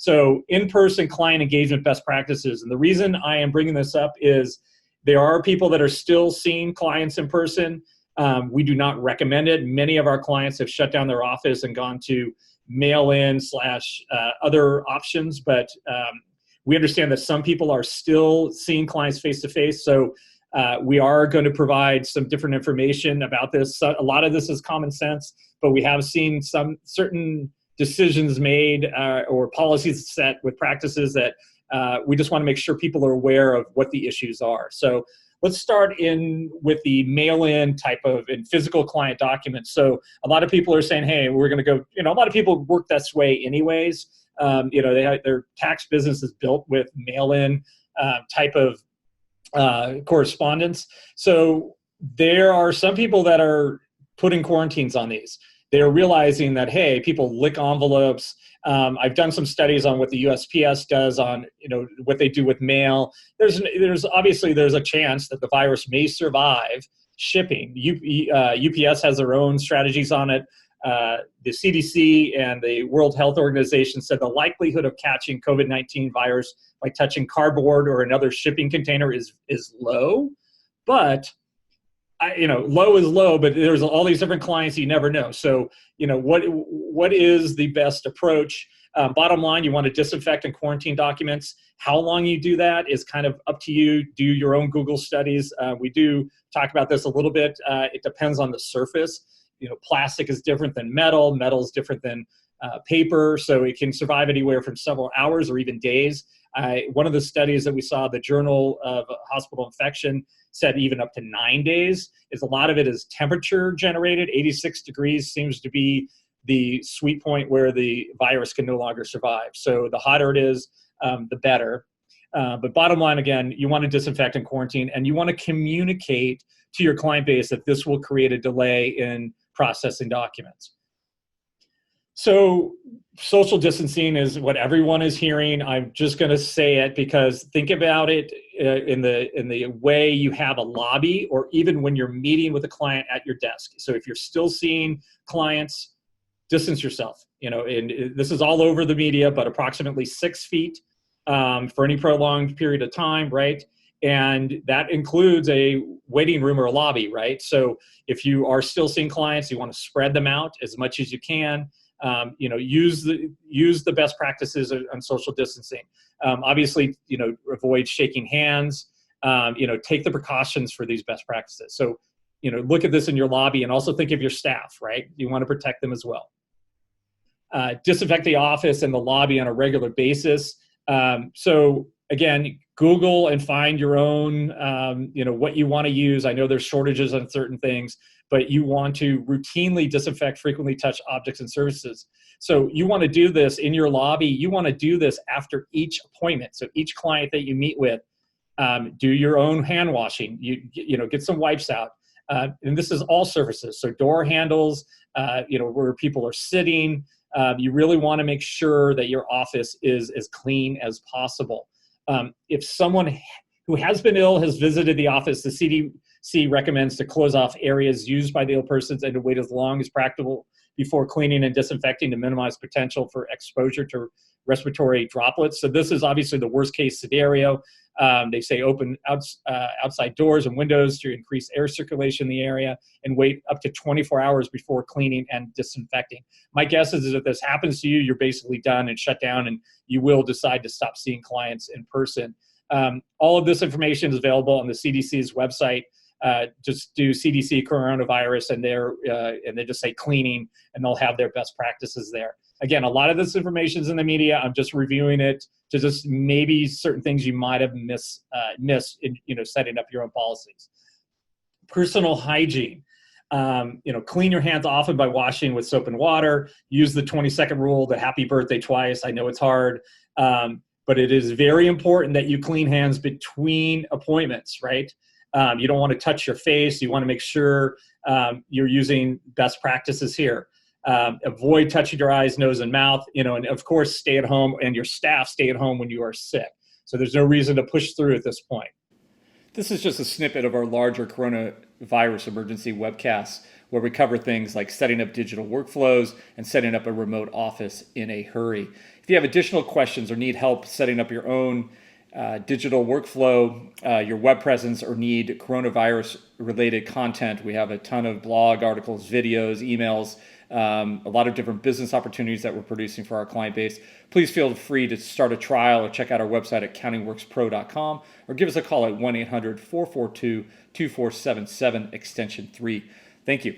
So in-person client engagement best practices. And the reason I am bringing this up is there are people that are still seeing clients in person. We do not recommend it. Many of our clients have shut down their office and gone to mail-in / other options, but we understand that some people are still seeing clients face-to-face. So we are going to provide some different information about this. So a lot of this is common sense, but we have seen some certain decisions made or policies set with practices that we just want to make sure people are aware of what the issues are. So let's start in with the mail-in type of and physical client documents. So a lot of people are saying, hey, we're going to go, a lot of people work this way anyways. Their tax business is built with mail-in type of correspondence. So there are some people that are putting quarantines on these. They're realizing that, hey, people lick envelopes. I've done some studies on what the USPS does on, what they do with mail. There's obviously a chance that the virus may survive shipping. UPS has their own strategies on it. The CDC and the World Health Organization said the likelihood of catching COVID-19 virus by touching cardboard or another shipping container is low, but low is low, but there's all these different clients you never know. So, what is the best approach? Bottom line, you want to disinfect and quarantine documents. How long you do that is kind of up to you. Do your own Google studies. We do talk about this a little bit. It depends on the surface. Plastic is different than metal. Metal is different than paper. So it can survive anywhere from several hours or even days. One of the studies that we saw, the Journal of Hospital Infection, said even up to 9 days. A lot of it is temperature generated. 86 degrees seems to be the sweet point where the virus can no longer survive. So the hotter it is, the better. But bottom line, again, you want to disinfect and quarantine, and you want to communicate to your client base that this will create a delay in processing documents. So social distancing is what everyone is hearing. I'm just going to say it because think about it in the way you have a lobby, or even when you're meeting with a client at your desk. So if you're still seeing clients, distance yourself. And this is all over the media, but approximately 6 feet for any prolonged period of time, right? And that includes a waiting room or a lobby, right? So if you are still seeing clients, you want to spread them out as much as you can. Use the best practices on social distancing. Obviously, avoid shaking hands. Take the precautions for these best practices. So, look at this in your lobby and also think of your staff, right? You want to protect them as well. Disinfect the office and the lobby on a regular basis. So again, Google and find your own, what you want to use. I know there's shortages on certain things, but you want to routinely disinfect frequently touched objects and surfaces. So you want to do this in your lobby. You want to do this after each appointment. So each client that you meet with, do your own hand washing. Get some wipes out. And this is all surfaces. So door handles, where people are sitting. You really want to make sure that your office is as clean as possible. If someone who has been ill has visited the office, the CDC recommends to close off areas used by the ill persons and to wait as long as practical before cleaning and disinfecting to minimize potential for exposure to respiratory droplets. So this is obviously the worst case scenario. They say open outside doors and windows to increase air circulation in the area and wait up to 24 hours before cleaning and disinfecting. My guess is if this happens to you, you're basically done and shut down, and you will decide to stop seeing clients in person. All of this information is available on the CDC's website. Just do CDC coronavirus and they just say cleaning, and they'll have their best practices there. Again, a lot of this information is in the media. I'm just reviewing it to just maybe certain things you might have missed in setting up your own policies. Personal hygiene. Clean your hands often by washing with soap and water. Use the 20-second rule, the happy birthday twice. I know it's hard, but it is very important that you clean hands between appointments, right? You don't want to touch your face. You want to make sure you're using best practices here. Avoid touching your eyes, nose, and mouth, and of course, stay at home, and your staff stay at home when you are sick. So there's no reason to push through at this point. This is just a snippet of our larger coronavirus emergency webcast. where we cover things like setting up digital workflows and setting up a remote office in a hurry. If you have additional questions or need help setting up your own digital workflow, your web presence, or need coronavirus related content, we have a ton of blog articles, videos, emails, a lot of different business opportunities that we're producing for our client base. Please feel free to start a trial or check out our website at countingworkspro.com or give us a call at 1-800-442-2477 extension 3. Thank you.